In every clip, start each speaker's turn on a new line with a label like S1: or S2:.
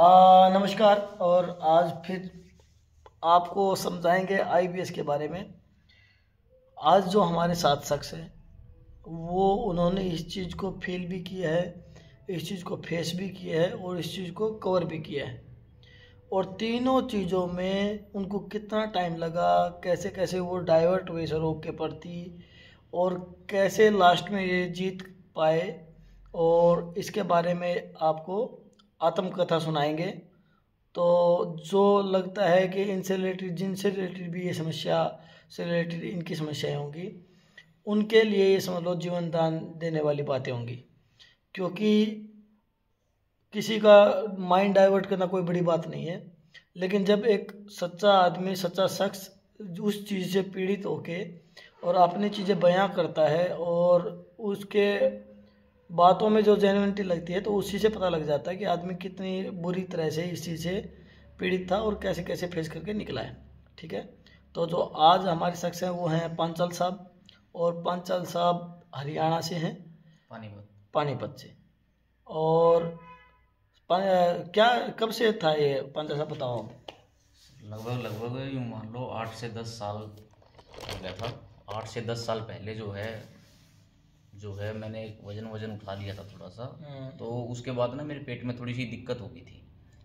S1: नमस्कार। और आज फिर आपको समझाएंगे आईबीएस के बारे में। आज जो हमारे साथ शख्स हैं वो उन्होंने इस चीज़ को फील भी किया है, इस चीज़ को फेस भी किया है और इस चीज़ को कवर भी किया है। और तीनों चीज़ों में उनको कितना टाइम लगा, कैसे कैसे वो डाइवर्ट हुए इस रोग के प्रति और कैसे लास्ट में ये जीत पाए, और इसके बारे में आपको आत्मकथा सुनाएंगे। तो जो लगता है कि इनसे रिलेटेड, जिनसे रिलेटेड भी ये समस्या से रिलेटेड इनकी समस्याएं होंगी, उनके लिए ये समझ लो जीवन दान देने वाली बातें होंगी। क्योंकि किसी का माइंड डाइवर्ट करना कोई बड़ी बात नहीं है, लेकिन जब एक सच्चा आदमी, सच्चा शख्स उस चीज़ से पीड़ित होके और अपनी चीज़ें बयां करता है और उसके बातों में जो जेन्युइनिटी लगती है, तो उसी से पता लग जाता है कि आदमी कितनी बुरी तरह से इस चीज़ से पीड़ित था और कैसे कैसे फेस करके निकला है। ठीक है, तो जो आज हमारे शख्स हैं वो हैं पांचाल साहब, और पांचाल साहब हरियाणा से हैं, पानीपत से। और क्या कब से था ये पांचाल साहब, बताओ।
S2: लगभग यूँ मान लो 8 से 10 साल हो गया था। 8 से 10 साल पहले जो है मैंने वजन उठा लिया था थोड़ा सा। तो उसके बाद ना मेरे पेट में थोड़ी सी दिक्कत हो गई थी।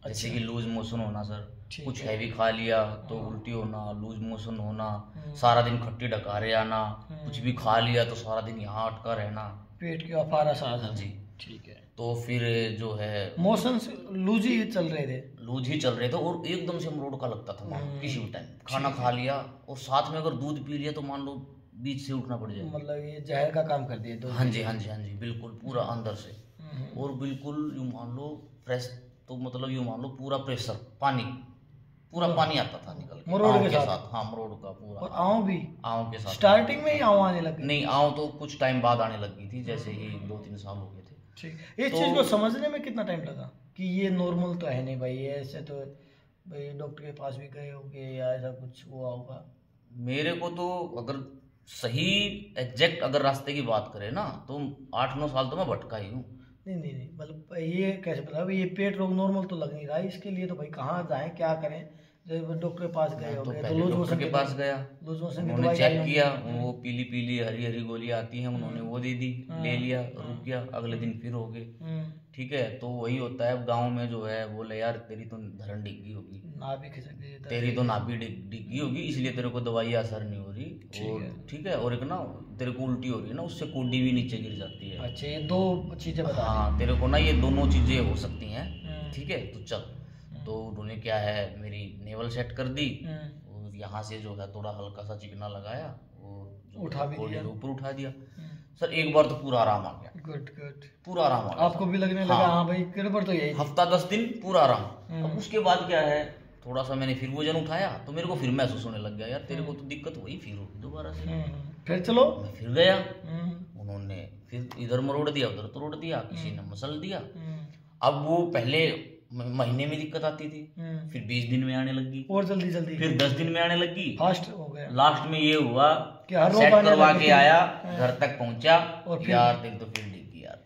S2: जैसे कि लूज मोशन होना सर, कुछ हैवी खा लिया तो उल्टी होना, लूज मोशन होना, सारा दिन खट्टी डकारे आना, कुछ भी खा लिया तो सारा दिन यहाँ अटका रहना,
S1: पेट की अपारा सांस।
S2: जी
S1: ठीक है।
S2: तो फिर जो है
S1: मोशन लूज ही चल रहे थे
S2: और एकदम से अमरोड़ का लगता था किसी भी टाइम। खाना खा लिया और साथ में अगर दूध पी लिया तो मान लो बीच से उठना पड़ जाए, मतलब
S1: ये जहर का काम कर दिया।
S2: हाँ जी बिल्कुल पूरा अंदर से। और बिल्कुल यूँ मान लो फ्रेश, तो मतलब यूँ मान लो पूरा प्रेशर पूरा पानी आता था निकल के
S1: मरोड़ के साथ।
S2: हाँ, मरोड़ का पूरा।
S1: और आँव के साथ स्टार्टिंग में ही आँव आने लगी?
S2: नहीं, आँव तो कुछ टाइम बाद आने लगी थी, जैसे ही 2-3 साल हो गए थे।
S1: ठीक, इस चीज को समझने में कितना टाइम लगा कि ये नॉर्मल तो है नहीं भाई, ऐसे तो भाई डॉक्टर के पास भी गए होगे या ऐसा कुछ हुआ होगा?
S2: मेरे को तो अगर सही एग्जैक्ट अगर रास्ते की बात करें ना तो 8-9 साल तो मैं भटका ही हूँ।
S1: नहीं, मतलब ये कैसे पता, ये पेट रोग नॉर्मल तो लग नहीं रहा है, इसके लिए तो भाई कहाँ जाएं, क्या करें? जब डॉक्टर के पास गए
S2: तो
S1: होंगे
S2: पहले डॉक्टर के पास गया, उन्होंने चेक किया, वो पीली हरी गोलियां आती हैं, उन्होंने वो दे दी, ले लिया, रुक गया, अगले दिन फिर हो गए। ठीक है, तो वही होता है गांव में जो है, बोले यार तेरी तो धरण डिग्गी होगी,
S1: नाभि खिसक गई,
S2: तेरी तो नाभि डिग्गी होगी, इसलिए तेरे को दवाई असर नहीं हो रही। और ठीक है, और एक ना तेरे को उल्टी हो रही है ना, उससे कोडी भी नीचे गिर जाती है।
S1: अच्छा, ये दो चीजें बता।
S2: हाँ, तेरे को ना ये दोनों चीजें हो सकती हैं। ठीक है, तो चल। तो उन्होंने क्या है मेरी नेवल सेट कर दी और यहाँ से जो है थोड़ा हल्का सा चिकना लगाया और
S1: उठा भी दिया,
S2: ऊपर उठा दिया। सर एक बार तो पूरा आराम आ गया।
S1: गुड,
S2: पूरा आराम आ गया।
S1: आपको भी लगने लगा हाँ भाई गड़बड़ तो यही,
S2: हफ्ता 10 दिन पूरा आराम। अब उसके बाद क्या है, थोड़ा सा मैंने फिर वजन उठाया तो मेरे को फिर महसूस होने लग गया, यार तेरे को तो दिक्कत हुई, फिर होगी दोबारा से।
S1: फिर चलो,
S2: मैं फिर गया, उन्होंने फिर इधर मरोड़ दिया, उधर तोड़ दिया, किसी ने मसल दिया। अब वो पहले महीने में दिक्कत आती थी, फिर 20 दिन में आने लगी, और जल्दी फिर 10 दिन में आने लगी,
S1: फास्ट हो गया।
S2: लास्ट में ये हुआ कि सेट करवा के आया, घर तक पहुंचा और यार दिल तो फिर डिग्गी यार।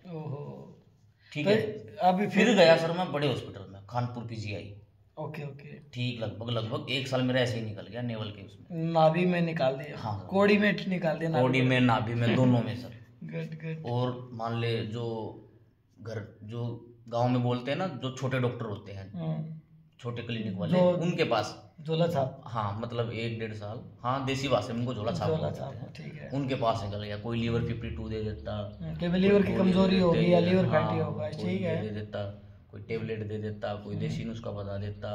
S2: ठीक है,
S1: अभी
S2: फिर गया सर मैं बड़े हॉस्पिटल में, खानपुर पीजीआई।
S1: ओके।
S2: ठीक, लगभग 1 साल मेरा ऐसे ही निकल गया, नेवल के उसमें
S1: नाभि में निकाल दिया। हाँ, कोड़ी में निकाल दिया,
S2: कोड़ी में, नाभि में, दोनों में सर।
S1: गुड।
S2: और मान ले जो गांव में बोलते हैं ना, जो छोटे डॉक्टर होते हैं, छोटे क्लिनिक वाले, उनके पास
S1: झोला छाप।
S2: हाँ, मतलब 1-1.5 साल, हाँ देसी भाषा में उनको झोला छाप। ठीक है, उनके पास निकल गया। कोई लीवर 52 दे देता,
S1: लीवर की कमजोरी होगी या लीवर फैटी होगा, ठीक है,
S2: दे देता, कोई टेबलेट दे देता, कोई देसी नुस्खा बता देता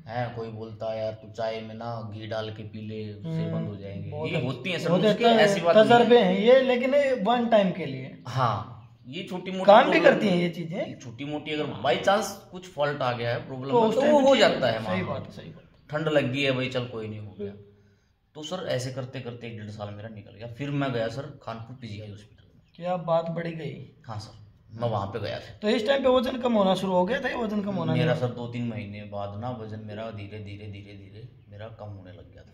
S2: है, कोई बोलता यार तू चाय में ना घी डाल के पी ले, उससे बंद हो जाएंगे। ये होती है सब ऐसी बात,
S1: तजर्बे हैं ये, लेकिन 1 टाइम के लिए।
S2: हाँ, ये छोटी मोटी
S1: काम भी करती हैं ये चीजें,
S2: छोटी मोटी। अगर बाई चांस कुछ फॉल्ट आ गया है, प्रॉब्लम तो वो हो जाता है।
S1: सही बात।
S2: ठंड लग गई है भाई, चल कोई नहीं, हो गया। तो सर ऐसे करते करते 1-1.5 साल मेरा निकल गया। फिर मैं गया सर खानपुर पीजीआई हॉस्पिटल में।
S1: क्या बात बढ़ी गई?
S2: हाँ सर, मैं वहाँ पे गया था।
S1: तो इस टाइम पे वजन कम होना शुरू हो गया था? वजन कम होना
S2: मेरा सर 2-3 महीने बाद ना वजन मेरा धीरे धीरे मेरा कम होने लग गया था।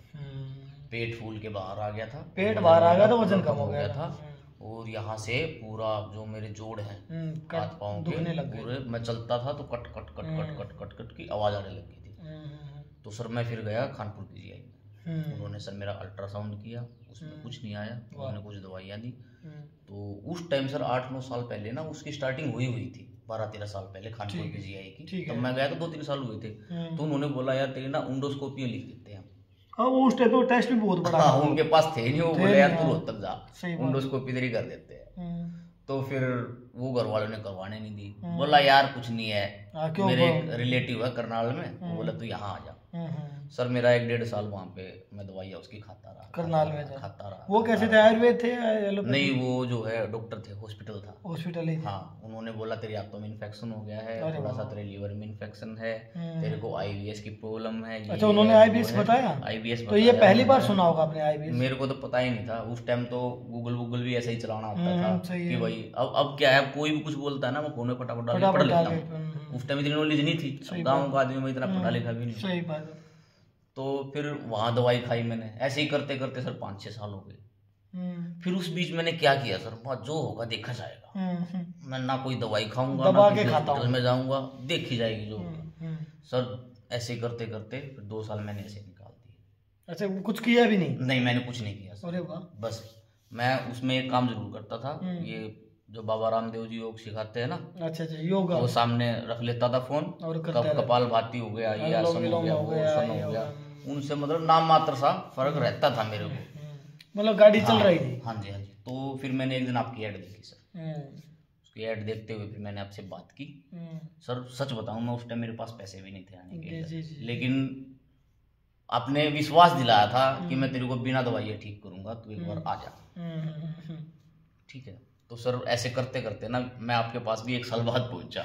S2: पेट फूल के बाहर आ गया था,
S1: पेट बाहर आ गया तो वजन कम हो गया था।
S2: और यहाँ से पूरा जो मेरे जोड़ हैं हाथ पाँव के पूरे, मैं चलता था तो कट कट कट की आवाज़ आने लग गई थी। तो सर मैं फिर गया कानपुर PGI में, उन्होंने सर मेरा अल्ट्रासाउंड किया, उसमें कुछ नहीं आया, उन्होंने कुछ दवाइयाँ दी। तो उस टाइम सर 8-9 साल पहले ना उसकी स्टार्टिंग हुई थी, 12-13 साल पहले कानपुर PGI की। तब मैं गया तो 2-3 साल हुए थे। तो उन्होंने बोला यार तेरी ना उंडोस्कोपियाँ लिख देते हैं।
S1: हाँ, वो उस टाइम पे टेस्ट भी बहुत बड़ा।
S2: हाँ, उनके पास थे नहीं, वो बोले यार तू रोहतक जा, उंडोस्कोपी तेरी कर देते हैं। तो फिर वो घर वालों ने करवाने नहीं दी, बोला यार कुछ नहीं है, मेरे एक रिलेटिव है करनाल में, वो बोला तू यहाँ आ जा। सर मेरा 1-1.5 साल वहाँ पे मैं दवाइयाँ उसकी खाता रहा,
S1: करनाल में
S2: खाता रहा।
S1: वो कैसे थे, आयुर्वेद थे या एलोपैथी?
S2: नहीं, वो जो है डॉक्टर थे, हॉस्पिटल था,
S1: हॉस्पिटल ही।
S2: हाँ, उन्होंने बोला तेरे हाथों में इन्फेक्शन हो गया है, थोड़ा सा तेरे लीवर में इन्फेक्शन है, तेरे को IBS की प्रॉब्लम है।
S1: अच्छा, उन्होंने IBS बताया?
S2: IBS
S1: तो ये पहली बार सुना होगा आपने IBS?
S2: मेरे को तो पता ही नहीं था उस टाइम, तो गूगल भी ऐसे ही चलाना होता था कि भाई अब क्या है, कोई भी कुछ बोलता है ना मैं फोन में फटाफट डाल पढ़ लेता हूँ। उस टाइम इतनी नॉलेज नहीं थी, गाँव का आदमी में इतना पढ़ा लिखा भी नहीं।
S1: सही बात है।
S2: तो फिर वहाँ दवाई खाई मैंने, ऐसे ही करते करते सर 5-6 साल हो गए। फिर उस बीच मैंने क्या किया सर, जो होगा देखा जाएगा, मैं ना कोई दवाई खाऊंगा ना किसी हॉस्पिटल में जाऊंगा, देखी जाएगी जो सर। ऐसे करते करते फिर 2 साल मैंने ऐसे निकाल दिए।
S1: अच्छा, कुछ किया भी नहीं?
S2: नहीं, मैंने कुछ नहीं किया सर।
S1: अरे वाह। बस
S2: मैं उसमें एक काम जरूर करता था, ये जो बाबा रामदेव जी योग सिखाते हैं ना,
S1: अच्छा योगा,
S2: वो सामने रख लेता था फोन, और कपाल भाती हो गया, ये आसन हो गया, वो आसन हो गया, उनसे मतलब नाम मात्र सा फर्क रहता था मेरे को,
S1: मतलब गाड़ी चल रही थी।
S2: हाँ जी, हाँ जी। तो फिर मैंने एक दिन आपकी ऐड देखी सर, उसकी ऐड देखते हुए फिर मैंने आपसे बात की। सर सच बताऊं, मैं उस टाइम मेरे पास पैसे भी नहीं थे आने के, लेकिन आपने विश्वास दिलाया था कि मैं तेरे को बिना दवाइयाँ ठीक करूंगा, तू एक बार आ जा, ठीक है। तो सर ऐसे करते करते ना मैं आपके पास भी 1 साल बाद पहुंचा।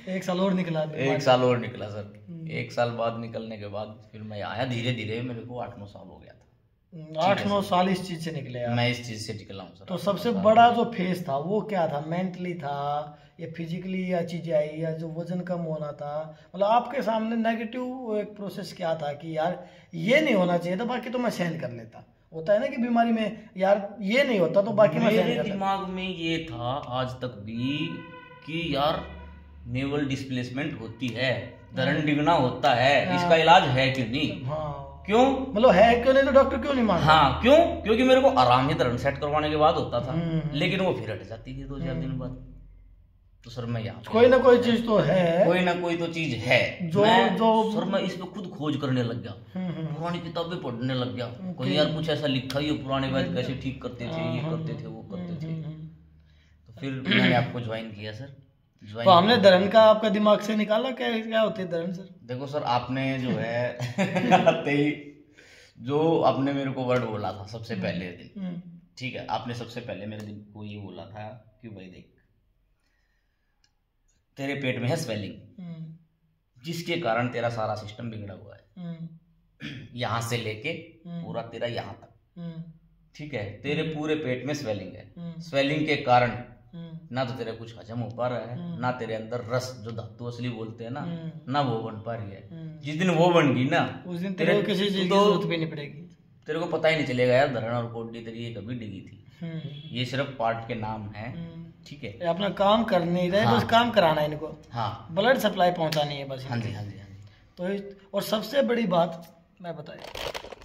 S1: 1 साल और निकला?
S2: 1 साल और निकला सर। 1 साल बाद निकलने के बाद फिर मैं आया, धीरे धीरे मेरे को 8-9 साल हो गया था।
S1: 8-9 साल इस चीज से निकले आप?
S2: मैं इस चीज से निकला हूँ सर।
S1: तो सबसे बड़ा जो फेस था वो क्या था, मेंटली था या फिजिकली, या चीजें आई, या जो वजन कम होना था, मतलब आपके सामने नेगेटिव एक प्रोसेस क्या था कि यार ये नहीं होना चाहिए था, बाकी तो मैं सहन कर लेता? होता है ना कि बीमारी में यार ये नहीं होता तो बाकी
S2: मेरे दिमाग में ये था आज तक भी कि यार नेवल डिस्प्लेसमेंट होती है, धरण डिगना होता है, इसका इलाज है क्यों नहीं?
S1: हाँ।
S2: क्यों
S1: मतलब है क्यों नहीं, तो डॉक्टर क्यों नहीं मानता?
S2: हाँ, क्यों? क्योंकि मेरे को आराम ही धरण सेट करवाने के बाद होता था, लेकिन वो फिर हट जाती थी 2-4 दिन बाद। तो सर मैं यहाँ
S1: कोई ना कोई चीज तो है,
S2: कोई ना कोई तो चीज है
S1: जो
S2: सर मैं इस पे खुद खोज करने लग गया, पुरानी किताबें पढ़ने लग गया, कोई यार कुछ ऐसा लिखा ही हो, पुराने वैद्य कैसे ठीक करते थे, ये करते थे, वो करते थे। तो फिर मैंने आपको ज्वाइन किया सर।
S1: तो हमने धरण का आपका दिमाग से निकाला, क्या होती है धरण सर?
S2: देखो सर, आपने जो है आते ही जो आपने मेरे को वर्ड बोला था सबसे पहले दिन, ठीक है, आपने सबसे पहले मेरे दिन को ये बोला था कि भाई देख तेरे पेट में है स्वेलिंग, जिसके कारण तेरा सारा सिस्टम बिगड़ा हुआ है, यहाँ से लेके पूरा तेरा यहाँ तक, ठीक है। तेरे पूरे पेट में स्वेलिंग है, स्वेलिंग के कारण ना तो तेरे कुछ हजम हो पा रहा है, ना तेरे अंदर रस जो धातु असली बोलते हैं ना वो बन पा रही है। जिस दिन वो बन गई ना, उस दिन तेरे किसी चीज की जरूरत भी नहीं पड़ेगी, तेरे को पता ही नहीं चलेगा यार धरण और कोडी तेरी ये कभी डिगी थी। ये सिर्फ पार्ट के नाम है, ठीक है,
S1: अपना काम कर नहीं रहे, बस काम कराना है इनको,
S2: हाँ,
S1: ब्लड सप्लाई पहुंचानी है बस।
S2: हाँ जी, हाँ जी, हाँ जी।
S1: तो और सबसे बड़ी बात मैं बताया,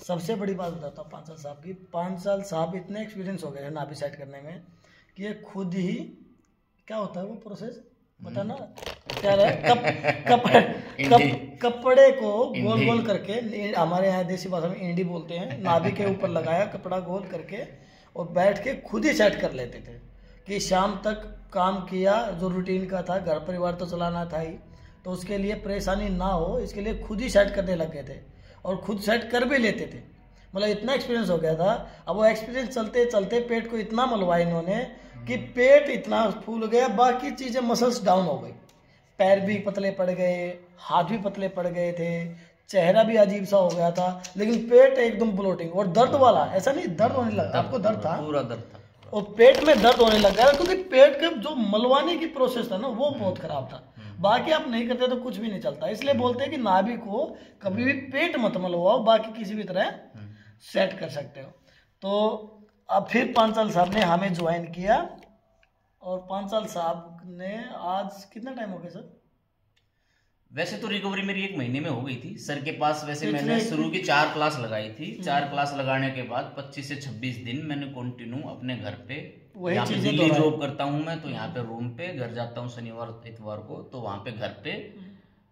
S1: सबसे बड़ी बात बताता हूँ 5 साल साहब की। 5 साल साहब इतने एक्सपीरियंस हो गए हैं नाभि सेट करने में कि ये खुद ही, क्या होता है वो प्रोसेस बताना क्या कपड़े को गोल गोल करके, हमारे यहाँ देसी भाषा में इंडी बोलते हैं, नाभि के ऊपर लगाया कपड़ा गोल करके और बैठ के खुद ही सेट कर लेते थे कि शाम तक काम किया, जो रूटीन का था, घर परिवार तो चलाना था ही, तो उसके लिए परेशानी ना हो इसके लिए खुद ही सेट करने लग गए थे और खुद सेट कर भी लेते थे। मतलब इतना एक्सपीरियंस हो गया था। अब वो एक्सपीरियंस चलते चलते पेट को इतना मलवाया इन्होंने कि पेट इतना फूल गया, बाकी चीज़ें मसल्स डाउन हो गई, पैर भी पतले पड़ गए, हाथ भी पतले पड़ गए थे, चेहरा भी अजीब सा हो गया था, लेकिन पेट एकदम ब्लोटिंग और दर्द वाला, ऐसा नहीं दर्द होने लगा, आपको दर्द था, पूरा दर्द था, और पेट में दर्द होने लग गया क्योंकि पेट का जो मलवाने की प्रोसेस था ना वो बहुत खराब था। बाकी आप नहीं करते तो कुछ भी नहीं चलता, इसलिए बोलते हैं कि नाभि को कभी भी पेट मत मलवाओ, बाकी किसी भी तरह सेट कर सकते हो। तो अब फिर 5 साल साहब ने हमें ज्वाइन किया और 5 साल साहब ने आज कितना टाइम हो गया सर?
S2: वैसे तो रिकवरी मेरी 1 महीने में हो गई थी सर के पास। वैसे मैंने शुरू की 4 क्लास लगाई थी। 4 क्लास लगाने के बाद 25 से 26 दिन मैंने कंटिन्यू अपने घर पे, यहाँ पे दिल्ली जॉब करता हूँ मैं, तो यहाँ पे रूम पे, घर जाता हूँ शनिवार इतवार को, तो वहाँ पे घर पे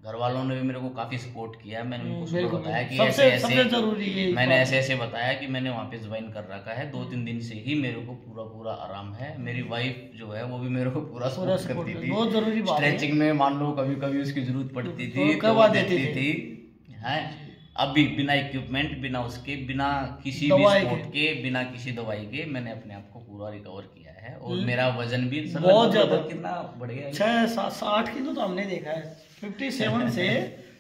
S2: घर वालों ने भी मेरे को काफी सपोर्ट किया। मैंने उनको सुबह बताया कि ऐसे ऐसे जरूरी है, मैंने ऐसे बताया कि मैंने वहाँ पे ज्वाइन कर रखा है। 2-3 दिन से ही मेरे को पूरा आराम है। मेरी वाइफ जो है वो भी मेरे को पूरा सपोर्ट करती थी। बहुत जरूरी बात है। स्ट्रेचिंग में मान लो कभी कभी उसकी जरूरत पड़ती थी तो वो देती थी। है अभी बिना इक्विपमेंट, बिना उसके, बिना किसी भी सपोर्ट के, बिना किसी दवाई के मैंने अपने आप को पूरा रिकवर किया है। और मेरा वजन भी बहुत ज्यादा, कितना बढ़ गया,
S1: 6-60 किलो तो हमने देखा है। 57 से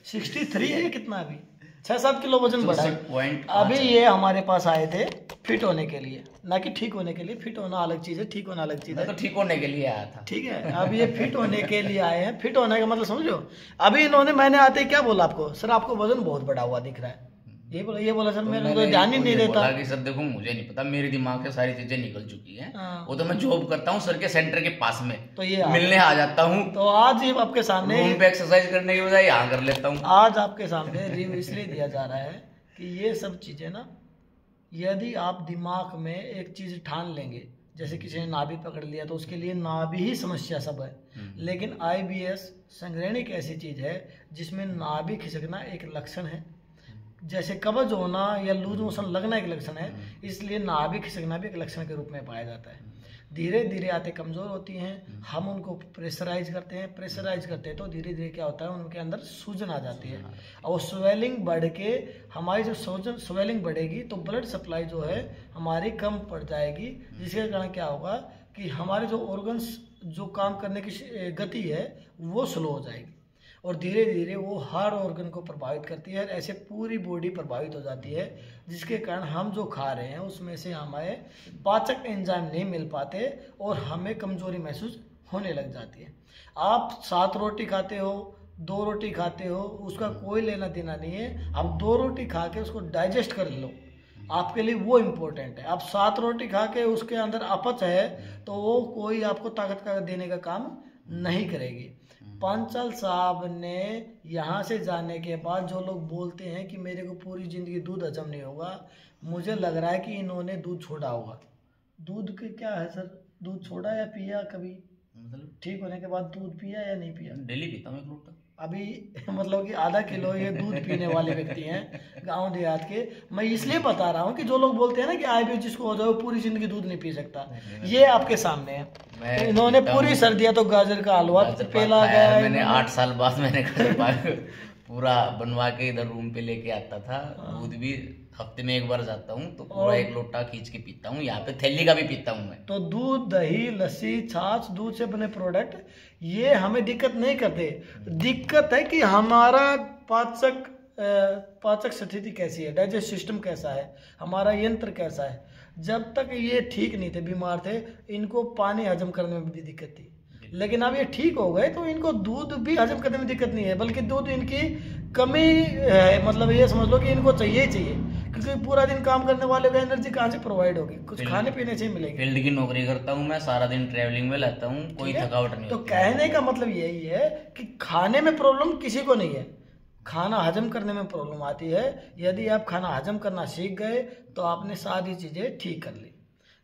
S1: 63 है कितना, अभी 6-7 किलो वजन बढ़ा है। अभी ये हमारे पास आए थे फिट होने के लिए, ना कि ठीक होने के लिए। फिट होना अलग चीज है, ठीक होना अलग चीज है।
S2: तो ठीक होने के लिए आया था।
S1: ठीक है, अब ये फिट होने के लिए आए हैं। फिट होने का मतलब समझो। अभी इन्होंने, मैंने आते ही क्या बोला आपको, सर आपको वजन बहुत बढ़ा हुआ दिख रहा है। ये बोला सर, मैं तो ध्यान ही नहीं देता
S2: कि सर देखो मुझे नहीं पता, मेरे दिमाग से सारी चीजें निकल चुकी हैं। वो तो मैं जॉब करता हूँ सर के सेंटर के पास में, तो ये मिलने आ जाता हूँ।
S1: तो आज ये आपके सामने
S2: रूम पे एक्सरसाइज करने की बजाय यहाँ कर लेता हूँ।
S1: आज आपके सामने रिव्यू इसलिए दिया जा रहा है कि ये सब चीजें ना, यदि आप दिमाग में एक चीज ठान लेंगे, जैसे किसी ने नाभि पकड़ लिया तो उसके लिए नाभि ही समस्या सब है। लेकिन IBS संग्रहण एक ऐसी चीज है जिसमें नाभि खिसकना एक लक्षण है, जैसे कब्ज होना या लूज मोशन लगना एक लक्षण है, इसलिए नाभि खिसकना भी एक लक्षण के रूप में पाया जाता है। धीरे धीरे आते कमजोर होती हैं, हम उनको प्रेशराइज करते हैं तो धीरे धीरे क्या होता है, उनके अंदर सूजन आ जाती है और स्वेलिंग बढ़ के, हमारी जो स्वेलिंग बढ़ेगी तो ब्लड सप्लाई जो है हमारी कम पड़ जाएगी, जिसके कारण क्या होगा कि हमारे जो ऑर्गन्स जो काम करने की गति है वो स्लो हो जाएगी और धीरे धीरे वो हर ऑर्गन को प्रभावित करती है। ऐसे पूरी बॉडी प्रभावित हो जाती है, जिसके कारण हम जो खा रहे हैं उसमें से हमें पाचक एंजाइम नहीं मिल पाते और हमें कमजोरी महसूस होने लग जाती है। आप 7 रोटी खाते हो, 2 रोटी खाते हो, उसका कोई लेना देना नहीं है। आप 2 रोटी खा के उसको डाइजेस्ट कर लो, आपके लिए वो इम्पोर्टेंट है। आप 7 रोटी खा के उसके अंदर अपच है तो वो कोई आपको ताकत का देने का काम नहीं करेगी। पांचाल साहब ने यहाँ से जाने के बाद जो लोग बोलते हैं कि मेरे को पूरी जिंदगी दूध हजम नहीं होगा, मुझे लग रहा है कि इन्होंने दूध छोड़ा होगा। दूध के क्या है सर, दूध छोड़ा या पिया कभी? मतलब ठीक होने के बाद दूध पिया या नहीं पिया?
S2: डेली पीता हूँ 1 लोटा।
S1: अभी मतलब कि आधा किलो ये दूध पीने वाले व्यक्ति हैं गांव देहात के। मैं इसलिए बता रहा हूँ कि जो लोग बोलते हैं ना कि IBS जिसको हो जाए पूरी जिंदगी दूध नहीं पी सकता, ये आपके सामने है। तो इन्होंने पूरी सर्दियां तो गाजर का हलवा पेला गया।
S2: मैंने 8 साल बाद मैंने पूरा बनवा के इधर रूम पे लेके आता था। दूध भी हफ्ते में 1 बार जाता हूँ तो पूरा 1 लोटा खींच के पीता हूँ। यहाँ पे थैली का भी पीता हूँ मैं।
S1: तो दूध, दही, लस्सी, छाछ, दूध से बने प्रोडक्ट ये हमें दिक्कत नहीं करते। दिक्कत है कि हमारा पाचक स्थिति कैसी है, डाइजेस्ट सिस्टम कैसा है, हमारा यंत्र कैसा है। जब तक ये ठीक नहीं थे, बीमार थे, इनको पानी हजम करने में भी दिक्कत थी। लेकिन अब ये ठीक हो गए तो इनको दूध भी हजम करने में दिक्कत नहीं है, बल्कि दूध इनकी कमी है। मतलब ये समझ लो कि इनको चाहिए ही चाहिए, क्योंकि पूरा दिन काम करने वाले को एनर्जी कहाँ से प्रोवाइड होगी, कुछ खाने पीने से ही मिलेगी।
S2: फील्ड की नौकरी करता हूँ मैं, सारा दिन ट्रैवलिंग में रहता हूँ, कोई थकावट नहीं।
S1: तो कहने का मतलब यही है कि खाने में प्रॉब्लम किसी को नहीं है, खाना हजम करने में प्रॉब्लम आती है। यदि आप खाना हजम करना सीख गए तो आपने सारी चीजें ठीक कर ली।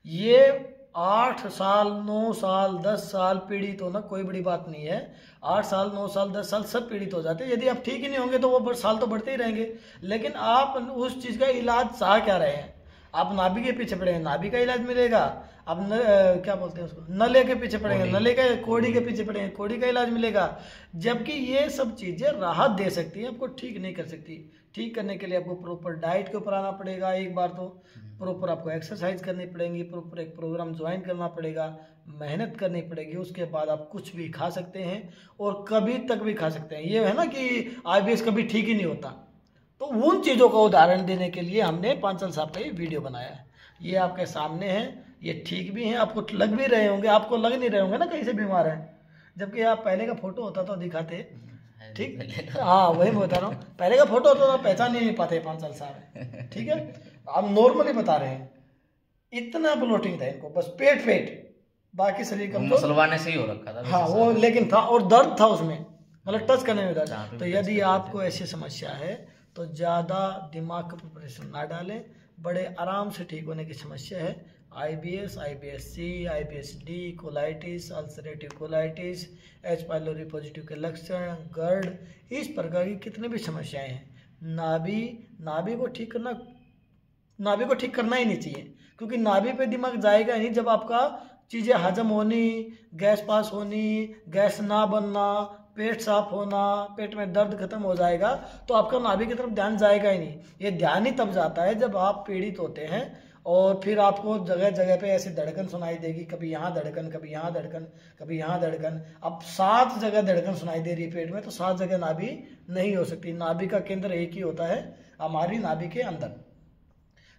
S1: ये 8 साल, 9 साल, 10 साल पीड़ित होना कोई बड़ी बात नहीं है। 8 साल, 9 साल, 10 साल सब पीड़ित हो जाते हैं। यदि आप ठीक ही नहीं होंगे तो वो साल तो बढ़ते ही रहेंगे। लेकिन आप उस चीज़ का इलाज चाह क्या रहे हैं? आप नाभि के पीछे पड़ेंगे, नाभि का इलाज मिलेगा। आप क्या बोलते हैं उसको, नले के पीछे पड़ेंगे, नले का, कोड़ी के पीछे पड़ेंगे, कोड़ी का इलाज मिलेगा। जबकि ये सब चीज़ें राहत दे सकती हैं, आपको ठीक नहीं कर सकती। ठीक करने के लिए आपको प्रॉपर डाइट के ऊपर आना पड़ेगा। एक बार तो प्रॉपर आपको एक्सरसाइज करनी पड़ेगी, प्रॉपर एक प्रोग्राम ज्वाइन करना पड़ेगा, मेहनत करनी पड़ेगी। उसके बाद आप कुछ भी खा सकते हैं और कभी तक भी खा सकते हैं। ये है ना कि IBS कभी ठीक ही नहीं होता। तो उन चीज़ों का उदाहरण देने के लिए हमने पांचाल साहब का ये वीडियो बनाया है। ये आपके सामने है, ये ठीक भी हैं, आपको लग भी रहे होंगे, आपको लग नहीं रहे होंगे ना कहीं से बीमार हैं। जबकि आप पहले का फोटो होता तो दिखाते, ठीक, हाँ वही मैं बता रहा हूँ। पहले का फोटो होता तो पहचान ही नहीं पाते पांचाल साहब, ठीक है। आप नॉर्मली बता रहे हैं, इतना ब्लोटिंग था इनको, बस पेट, बाकी शरीर का
S2: मुसलमाने से ही हो रखा था।
S1: हाँ वो लेकिन था, और दर्द था उसमें, मतलब टच करने में दर्द। तो यदि आपको ऐसी समस्या है तो ज़्यादा दिमाग का प्रिपरेशन ना डालें, बड़े आराम से ठीक होने की समस्या है। IBS, IBS-C, IBS-D, colitis, ulcerative colitis, H. Pylori positive के लक्षण, गर्ड, इस प्रकार की कितनी भी समस्याएं हैं। नाभि को ठीक करना ही नहीं चाहिए, क्योंकि नाभि पे दिमाग जाएगा ही नहीं। जब आपका चीज़ें हजम होनी, गैस पास होनी, गैस ना बनना, पेट साफ होना, पेट में दर्द खत्म हो जाएगा, तो आपका नाभि की तरफ ध्यान जाएगा ही नहीं। ये ध्यान ही तब जाता है जब आप पीड़ित होते हैं, और फिर आपको जगह जगह पे ऐसी धड़कन सुनाई देगी, कभी यहाँ धड़कन, कभी यहाँ धड़कन, कभी यहाँ धड़कन। अब 7 जगह धड़कन सुनाई दे रही है पेट में, तो 7 जगह नाभि नहीं हो सकती। नाभि का केंद्र एक ही होता है, हमारी नाभि के अंदर।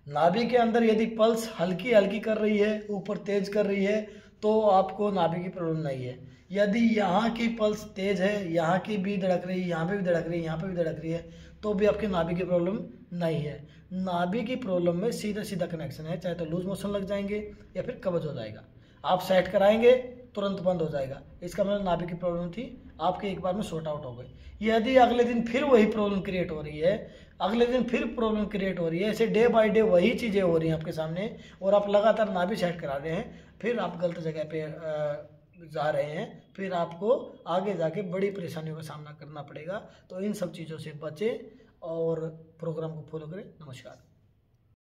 S1: नाभि के अंदर यदि पल्स हल्की हल्की कर रही है, ऊपर तेज कर रही है, तो आपको नाभि की प्रॉब्लम नहीं है। यदि यहाँ की पल्स तेज है, यहाँ की भी धड़क रही है, यहाँ पे भी धड़क रही है, यहाँ पे भी धड़क रही है, तो भी आपकी नाभि की प्रॉब्लम नहीं है। नाभि की प्रॉब्लम में सीधा सीधा कनेक्शन है, चाहे तो लूज मोशन लग जाएंगे या फिर कब्ज हो जाएगा। आप सेट कराएंगे तुरंत बंद हो जाएगा, इसका मतलब नाभि की प्रॉब्लम थी, आपके एक बार में सॉर्ट आउट हो गई। यदि अगले दिन फिर वही प्रॉब्लम क्रिएट हो रही है, अगले दिन फिर प्रॉब्लम क्रिएट हो रही है, ऐसे डे बाय डे वही चीज़ें हो रही हैं आपके सामने, और आप लगातार नाभि सेट करा रहे हैं, फिर आप गलत जगह पे जा रहे हैं, फिर आपको आगे जाके बड़ी परेशानियों का सामना करना पड़ेगा। तो इन सब चीज़ों से बचें और प्रोग्राम को फॉलो करें। नमस्कार।